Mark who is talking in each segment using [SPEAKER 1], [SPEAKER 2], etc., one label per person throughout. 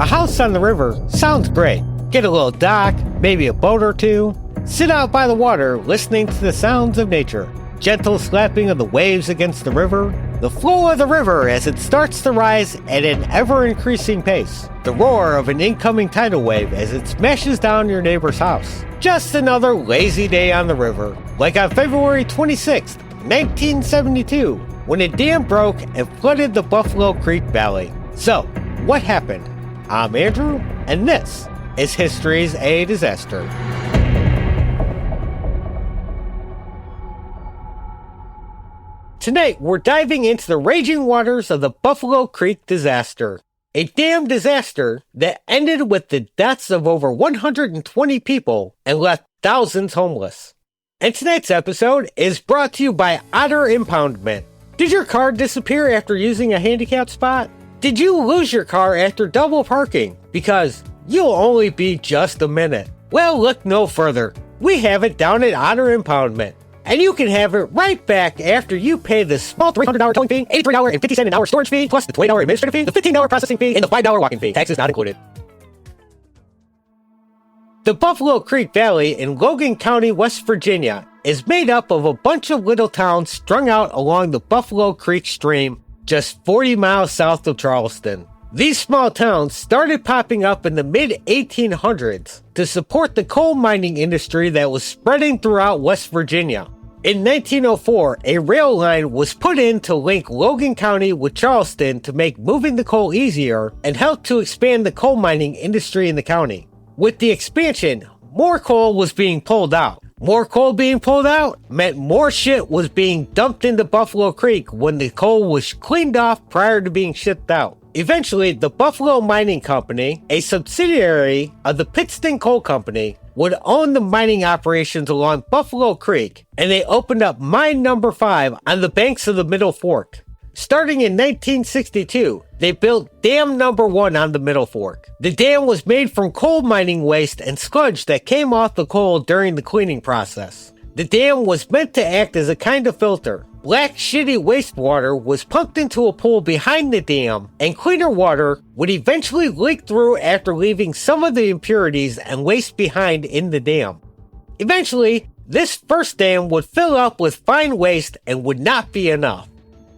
[SPEAKER 1] A house on the river sounds great. Get a little dock, maybe a boat or two. Sit out by the water listening to the sounds of nature. Gentle slapping of the waves against the river. The flow of the river as it starts to rise at an ever-increasing pace. The roar of an incoming tidal wave as it smashes down your neighbor's house. Just another lazy day on the river. Like on February 26, 1972, when a dam broke and flooded the Buffalo Creek Valley. So, what happened? I'm Andrew, and this is History's a Disaster. Tonight, we're diving into the raging waters of the Buffalo Creek disaster. A dam disaster that ended with the deaths of over 120 people and left thousands homeless. And tonight's episode is brought to you by Otter Impoundment. Did your car disappear after using a handicap spot? Did you lose your car after double parking? Because you'll only be just a minute. Well, look no further. We have it down at Otter Impoundment. And you can have it right back after you pay the small $300 towing fee, $83.50 an hour storage fee, plus the $20 administrative fee, the $15 processing fee, and the $5 walk-in fee. Taxes not included. The Buffalo Creek Valley in Logan County, West Virginia is made up of a bunch of little towns strung out along the Buffalo Creek stream just 40 miles south of Charleston. These small towns started popping up in the mid-1800s to support the coal mining industry that was spreading throughout West Virginia. In 1904, a rail line was put in to link Logan County with Charleston to make moving the coal easier and help to expand the coal mining industry in the county. With the expansion, more coal was being pulled out. More coal being pulled out meant more shit was being dumped into Buffalo Creek when the coal was cleaned off prior to being shipped out. Eventually, the Buffalo Mining Company, a subsidiary of the Pittston Coal Company, would own the mining operations along Buffalo Creek, and they opened up Mine Number 5 on the banks of the Middle Fork. Starting in 1962, they built Dam Number 1 on the Middle Fork. The dam was made from coal mining waste and sludge that came off the coal during the cleaning process. The dam was meant to act as a kind of filter. Black, shitty wastewater was pumped into a pool behind the dam, and cleaner water would eventually leak through after leaving some of the impurities and waste behind in the dam. Eventually, this first dam would fill up with fine waste and would not be enough.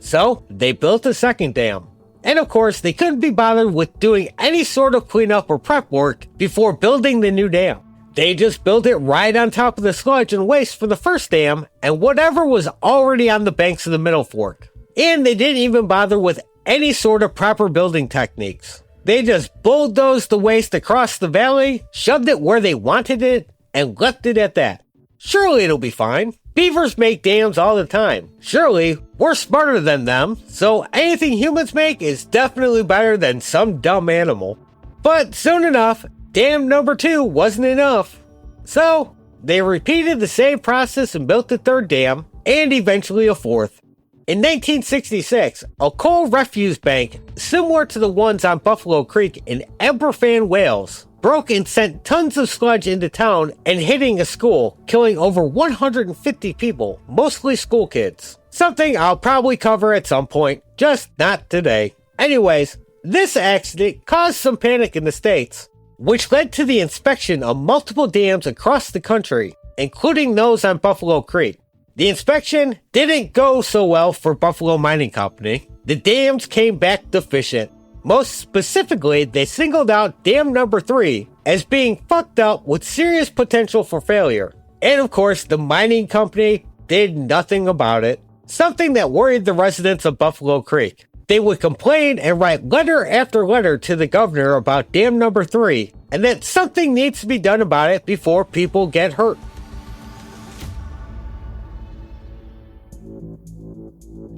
[SPEAKER 1] So, they built a second dam. And of course, they couldn't be bothered with doing any sort of cleanup or prep work before building the new dam. They just built it right on top of the sludge and waste for the first dam and whatever was already on the banks of the Middle Fork. And they didn't even bother with any sort of proper building techniques. They just bulldozed the waste across the valley, shoved it where they wanted it, and left it at that. Surely it'll be fine. Beavers make dams all the time. Surely, we're smarter than them, so anything humans make is definitely better than some dumb animal. But soon enough, Dam Number 2 wasn't enough. So, they repeated the same process and built a third dam, and eventually a fourth. In 1966, a coal refuse bank, similar to the ones on Buffalo Creek in Aberfan, Wales, broke and sent tons of sludge into town and hitting a school, killing over 150 people, mostly school kids. Something I'll probably cover at some point, just not today. Anyways, this accident caused some panic in the States, which led to the inspection of multiple dams across the country, including those on Buffalo Creek. The inspection didn't go so well for Buffalo Mining Company. The dams came back deficient. Most specifically, they singled out Dam Number 3 as being fucked up with serious potential for failure. And of course, the mining company did nothing about it, something that worried the residents of Buffalo Creek. They would complain and write letter after letter to the governor about Dam Number 3, and that something needs to be done about it before people get hurt.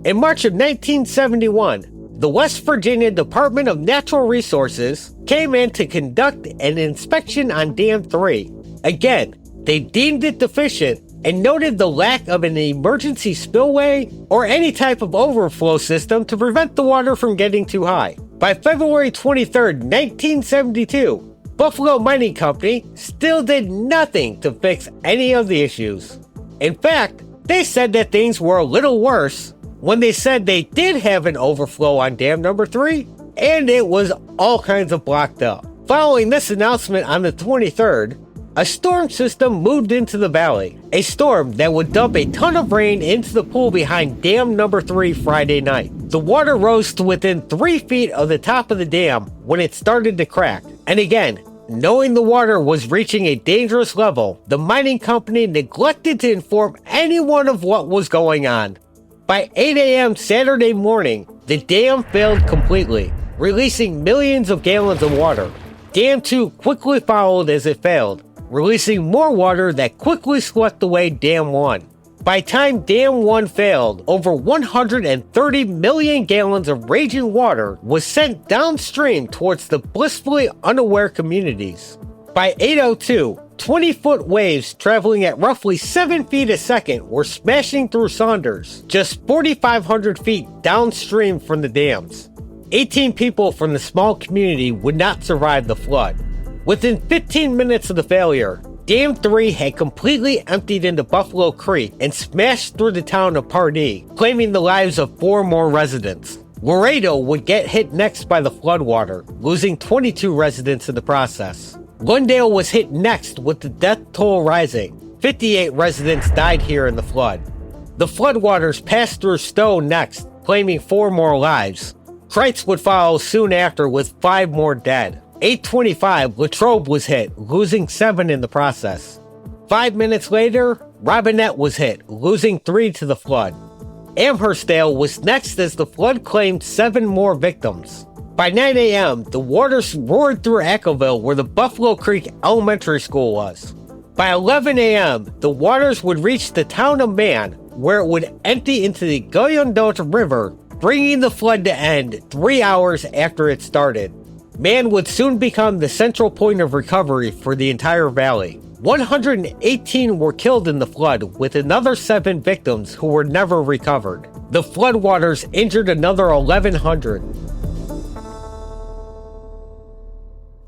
[SPEAKER 1] In March of 1971, the West Virginia Department of Natural Resources came in to conduct an inspection on Dam 3. Again, they deemed it deficient and noted the lack of an emergency spillway or any type of overflow system to prevent the water from getting too high. By February 23, 1972, Buffalo Mining Company still did nothing to fix any of the issues. In fact, they said that things were a little worse when they said they did have an overflow on Dam Number 3, and it was all kinds of blocked up. Following this announcement on the 23rd, a storm system moved into the valley, a storm that would dump a ton of rain into the pool behind Dam Number 3 Friday night. The water rose to within 3 feet of the top of the dam when it started to crack. And again, knowing the water was reaching a dangerous level, the mining company neglected to inform anyone of what was going on. By 8 a.m. Saturday morning, the dam failed completely, releasing millions of gallons of water. Dam 2 quickly followed as it failed, releasing more water that quickly swept away Dam 1. By the time Dam 1 failed, over 130 million gallons of raging water was sent downstream towards the blissfully unaware communities. By 8:02, 20-foot waves traveling at roughly 7 feet a second were smashing through Saunders, just 4,500 feet downstream from the dams. 18 people from the small community would not survive the flood. Within 15 minutes of the failure, Dam 3 had completely emptied into Buffalo Creek and smashed through the town of Pardee, claiming the lives of 4 more residents. Laredo would get hit next by the floodwater, losing 22 residents in the process. Glendale was hit next with the death toll rising. 58 residents died here in the flood. The floodwaters passed through Stowe next, claiming 4 more lives. Kreitz would follow soon after with 5 more dead. 8:25, Latrobe was hit, losing 7 in the process. 5 minutes later, Robinette was hit, losing 3 to the flood. Amherstdale was next as the flood claimed 7 more victims. By 9 a.m., the waters roared through Ackleville where the Buffalo Creek Elementary School was. By 11 a.m., the waters would reach the town of Man, where it would empty into the Guyandotte River, bringing the flood to end 3 hours after it started. Man would soon become the central point of recovery for the entire valley. 118 were killed in the flood, with another 7 victims who were never recovered. The floodwaters injured another 1,100.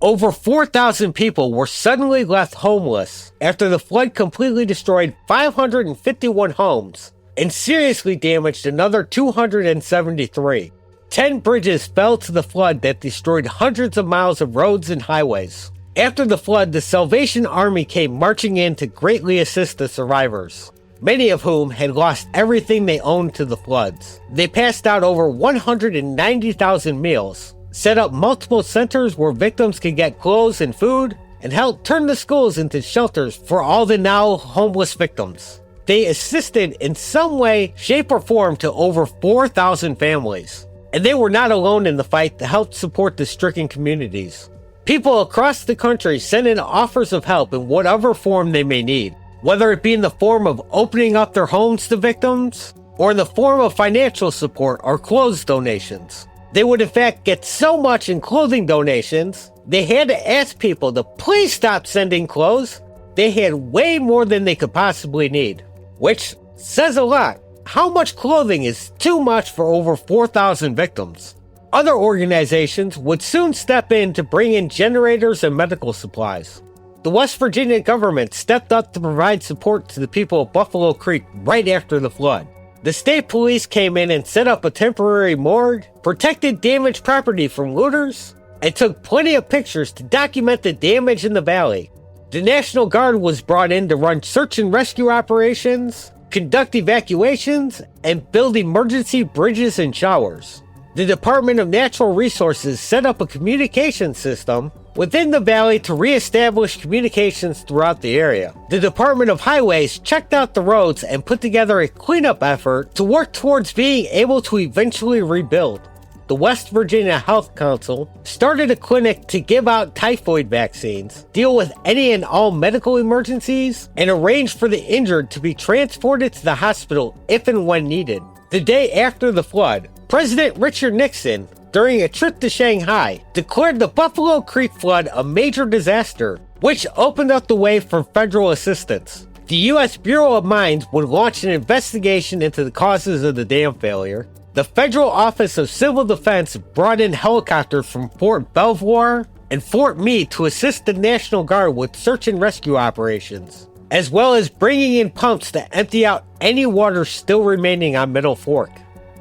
[SPEAKER 1] Over 4,000 people were suddenly left homeless after the flood completely destroyed 551 homes and seriously damaged another 273. 10 bridges fell to the flood that destroyed hundreds of miles of roads and highways. After the flood, the Salvation Army came marching in to greatly assist the survivors, many of whom had lost everything they owned to the floods. They passed out over 190,000 meals, set up multiple centers where victims could get clothes and food, and helped turn the schools into shelters for all the now homeless victims. They assisted in some way, shape, or form to over 4,000 families. And they were not alone in the fight to help support the stricken communities. People across the country sent in offers of help in whatever form they may need, whether it be in the form of opening up their homes to victims, or in the form of financial support or clothes donations. They would in fact get so much in clothing donations, they had to ask people to please stop sending clothes. They had way more than they could possibly need, which says a lot. How much clothing is too much for over 4,000 victims? Other organizations would soon step in to bring in generators and medical supplies. The West Virginia government stepped up to provide support to the people of Buffalo Creek right after the flood. The state police came in and set up a temporary morgue, protected damaged property from looters, and took plenty of pictures to document the damage in the valley. The National Guard was brought in to run search and rescue operations, conduct evacuations, and build emergency bridges and showers. The Department of Natural Resources set up a communication system within the valley to reestablish communications throughout the area. The Department of Highways checked out the roads and put together a cleanup effort to work towards being able to eventually rebuild. The West Virginia Health Council started a clinic to give out typhoid vaccines, deal with any and all medical emergencies, and arrange for the injured to be transported to the hospital if and when needed. The day after the flood, President Richard Nixon, during a trip to Shanghai, declared the Buffalo Creek flood a major disaster, which opened up the way for federal assistance. The U.S. Bureau of Mines would launch an investigation into the causes of the dam failure. The Federal Office of Civil Defense brought in helicopters from Fort Belvoir and Fort Meade to assist the National Guard with search and rescue operations, as well as bringing in pumps to empty out any water still remaining on Middle Fork.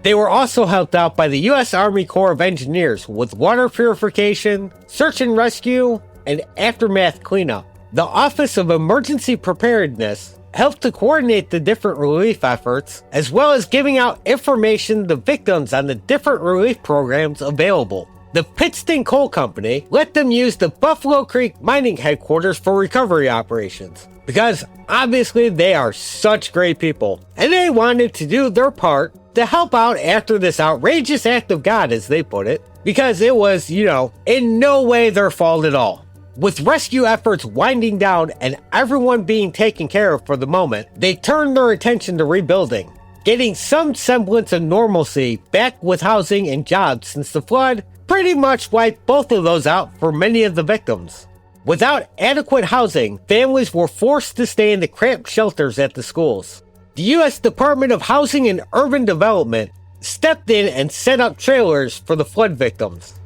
[SPEAKER 1] They were also helped out by the U.S. Army Corps of Engineers with water purification, search and rescue, and aftermath cleanup. The Office of Emergency Preparedness helped to coordinate the different relief efforts, as well as giving out information to victims on the different relief programs available. The Pittston Coal Company let them use the Buffalo Creek mining headquarters for recovery operations, because obviously they are such great people, and they wanted to do their part to help out after this outrageous act of God, as they put it, because it was, in no way their fault at all. With rescue efforts winding down and everyone being taken care of for the moment, they turned their attention to rebuilding, getting some semblance of normalcy back with housing and jobs, since the flood pretty much wiped both of those out for many of the victims. Without adequate housing, families were forced to stay in the cramped shelters at the schools. The U.S. Department of Housing and Urban Development stepped in and set up trailers for the flood victims.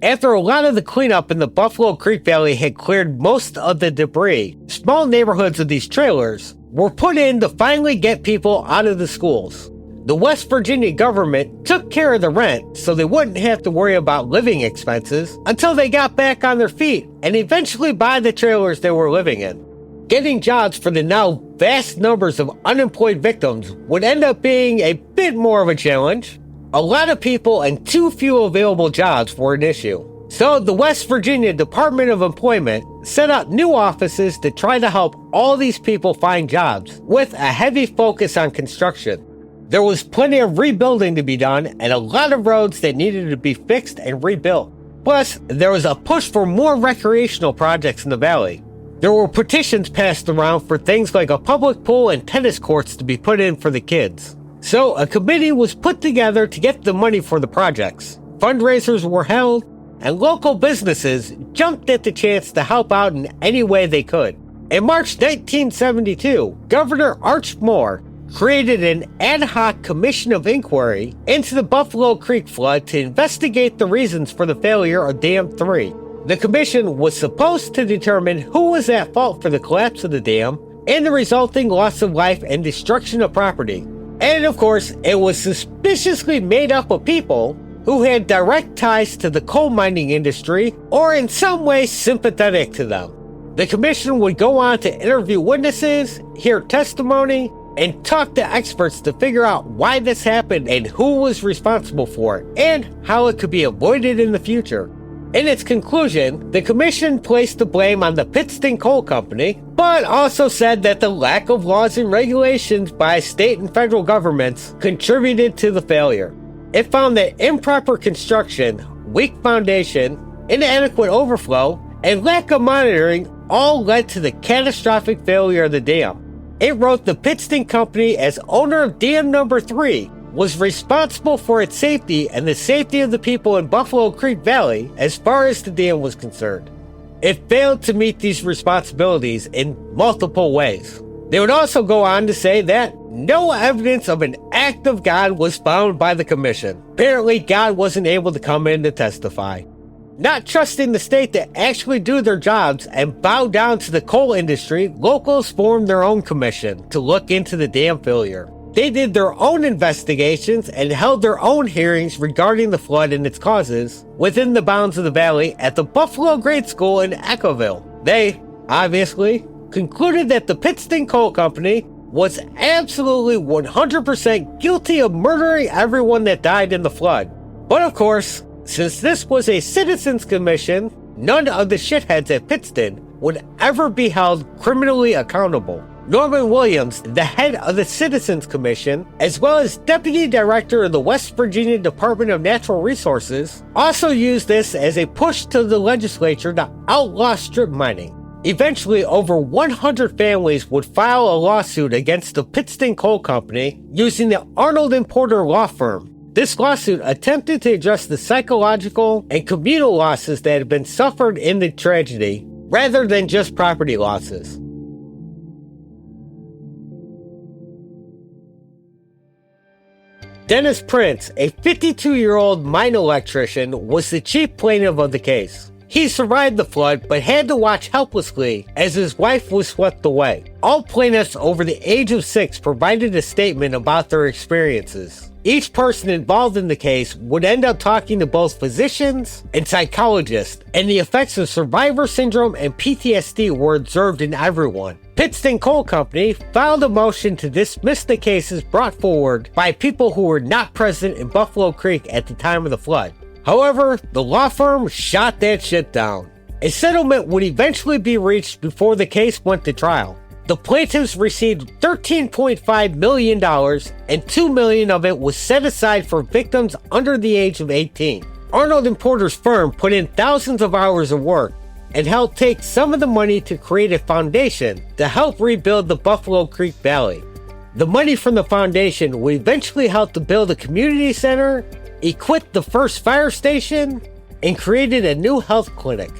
[SPEAKER 1] After a lot of the cleanup in the Buffalo Creek Valley had cleared most of the debris, small neighborhoods of these trailers were put in to finally get people out of the schools. The West Virginia government took care of the rent so they wouldn't have to worry about living expenses until they got back on their feet and eventually buy the trailers they were living in. Getting jobs for the now vast numbers of unemployed victims would end up being a bit more of a challenge. A lot of people and too few available jobs were an issue. So the West Virginia Department of Employment set up new offices to try to help all these people find jobs, with a heavy focus on construction. There was plenty of rebuilding to be done and a lot of roads that needed to be fixed and rebuilt. Plus, there was a push for more recreational projects in the valley. There were petitions passed around for things like a public pool and tennis courts to be put in for the kids. So a committee was put together to get the money for the projects. Fundraisers were held, and local businesses jumped at the chance to help out in any way they could. In March 1972, Governor Arch Moore created an ad hoc commission of inquiry into the Buffalo Creek flood to investigate the reasons for the failure of Dam 3. The commission was supposed to determine who was at fault for the collapse of the dam and the resulting loss of life and destruction of property. And of course, it was suspiciously made up of people who had direct ties to the coal mining industry or in some way sympathetic to them. The commission would go on to interview witnesses, hear testimony, and talk to experts to figure out why this happened and who was responsible for it, and how it could be avoided in the future. In its conclusion, the commission placed the blame on the Pittston Coal Company, but also said that the lack of laws and regulations by state and federal governments contributed to the failure. It found that improper construction, weak foundation, inadequate overflow, and lack of monitoring all led to the catastrophic failure of the dam. It wrote the Pittston Company, as owner of Dam Number 3, was responsible for its safety and the safety of the people in Buffalo Creek Valley as far as the dam was concerned. It failed to meet these responsibilities in multiple ways. They would also go on to say that no evidence of an act of God was found by the commission. Apparently, God wasn't able to come in to testify. Not trusting the state to actually do their jobs and bow down to the coal industry, locals formed their own commission to look into the dam failure. They did their own investigations and held their own hearings regarding the flood and its causes within the bounds of the valley at the Buffalo Grade School in Echoeville. They, obviously, concluded that the Pittston Coal Company was absolutely 100% guilty of murdering everyone that died in the flood. But of course, since this was a citizens commission, none of the shitheads at Pittston would ever be held criminally accountable. Norman Williams, the head of the Citizens Commission, as well as Deputy Director of the West Virginia Department of Natural Resources, also used this as a push to the legislature to outlaw strip mining. Eventually, over 100 families would file a lawsuit against the Pittston Coal Company using the Arnold and Porter law firm. This lawsuit attempted to address the psychological and communal losses that had been suffered in the tragedy, rather than just property losses. Dennis Prince, a 52-year-old mine electrician, was the chief plaintiff of the case. He survived the flood but had to watch helplessly as his wife was swept away. All plaintiffs over the age of 6 provided a statement about their experiences. Each person involved in the case would end up talking to both physicians and psychologists, and the effects of survivor syndrome and PTSD were observed in everyone. Pittston Coal Company filed a motion to dismiss the cases brought forward by people who were not present in Buffalo Creek at the time of the flood. However, the law firm shot that shit down. A settlement would eventually be reached before the case went to trial. The plaintiffs received $13.5 million, and $2 million of it was set aside for victims under the age of 18. Arnold and Porter's firm put in thousands of hours of work and helped take some of the money to create a foundation to help rebuild the Buffalo Creek Valley. The money from the foundation would eventually help to build a community center, equip the first fire station, and created a new health clinic.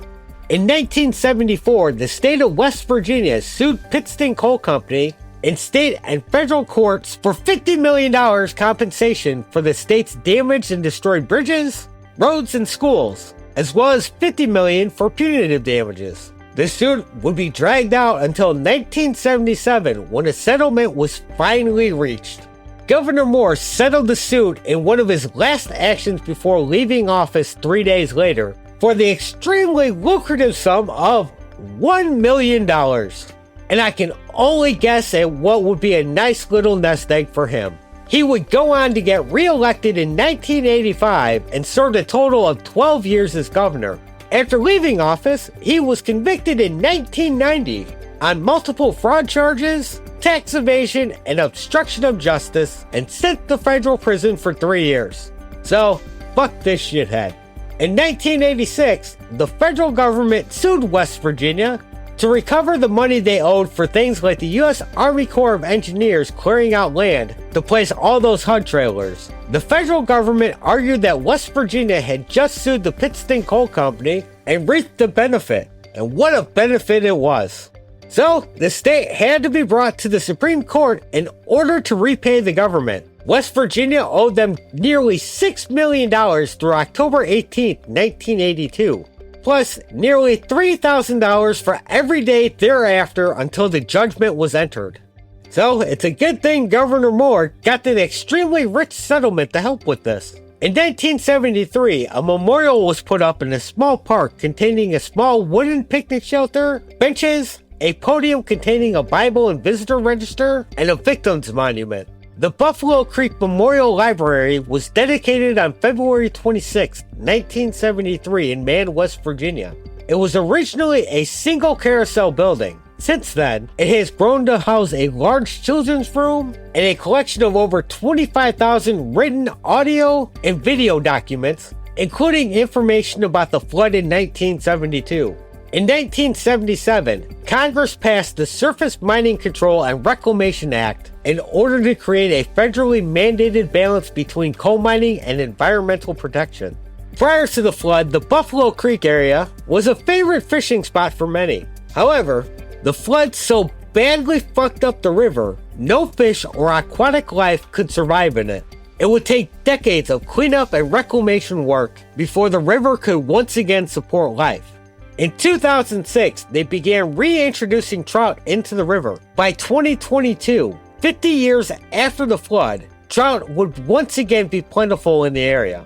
[SPEAKER 1] In 1974, the state of West Virginia sued Pittston Coal Company in state and federal courts for $50 million compensation for the state's damaged and destroyed bridges, roads, and schools, as well as $50 million for punitive damages. The suit would be dragged out until 1977 when a settlement was finally reached. Governor Moore settled the suit in one of his last actions before leaving office 3 days later for the extremely lucrative sum of $1 million. And I can only guess at what would be a nice little nest egg for him. He would go on to get re-elected in 1985 and served a total of 12 years as governor. After leaving office, he was convicted in 1990 on multiple fraud charges, tax evasion, and obstruction of justice, and sent to federal prison for 3 years. So, fuck this shithead. In 1986, the federal government sued West Virginia to recover the money they owed for things like the U.S. Army Corps of Engineers clearing out land to place all those HUD trailers. The federal government argued that West Virginia had just sued the Pittston Coal Company and reaped the benefit. And what a benefit it was. So, the state had to be brought to the Supreme Court in order to repay the government. West Virginia owed them nearly $6 million through October 18, 1982, plus nearly $3,000 for every day thereafter until the judgment was entered. So, it's a good thing Governor Moore got an extremely rich settlement to help with this. In 1973, a memorial was put up in a small park containing a small wooden picnic shelter, benches, a podium containing a Bible and visitor register, and a victims monument. The Buffalo Creek Memorial Library was dedicated on February 26, 1973 in Man, West Virginia. It was originally a single carousel building. Since then, it has grown to house a large children's room and a collection of over 25,000 written audio and video documents, including information about the flood in 1972. In 1977, Congress passed the Surface Mining Control and Reclamation Act in order to create a federally mandated balance between coal mining and environmental protection. Prior to the flood, the Buffalo Creek area was a favorite fishing spot for many. However, the flood so badly fucked up the river, no fish or aquatic life could survive in it. It would take decades of cleanup and reclamation work before the river could once again support life. In 2006, they began reintroducing trout into the river. By 2022, 50 years after the flood, trout would once again be plentiful in the area.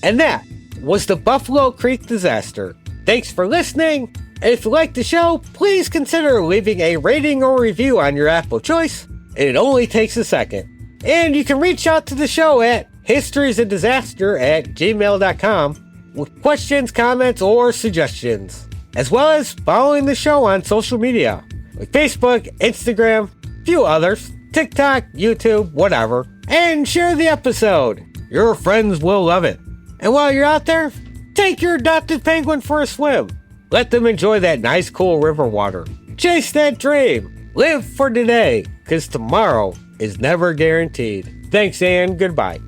[SPEAKER 1] And that was the Buffalo Creek disaster. Thanks for listening, and if you like the show, please consider leaving a rating or review on your app of choice. It only takes a second. And you can reach out to the show at historiesofdisaster@gmail.com with questions, comments, or suggestions, as well as following the show on social media like Facebook, Instagram, a few others, TikTok, YouTube, whatever, and share the episode. Your friends will love it. And while you're out there, take your adopted penguin for a swim. Let them enjoy that nice cool river water. Chase that dream. Live for today, because tomorrow is never guaranteed. Thanks and goodbye.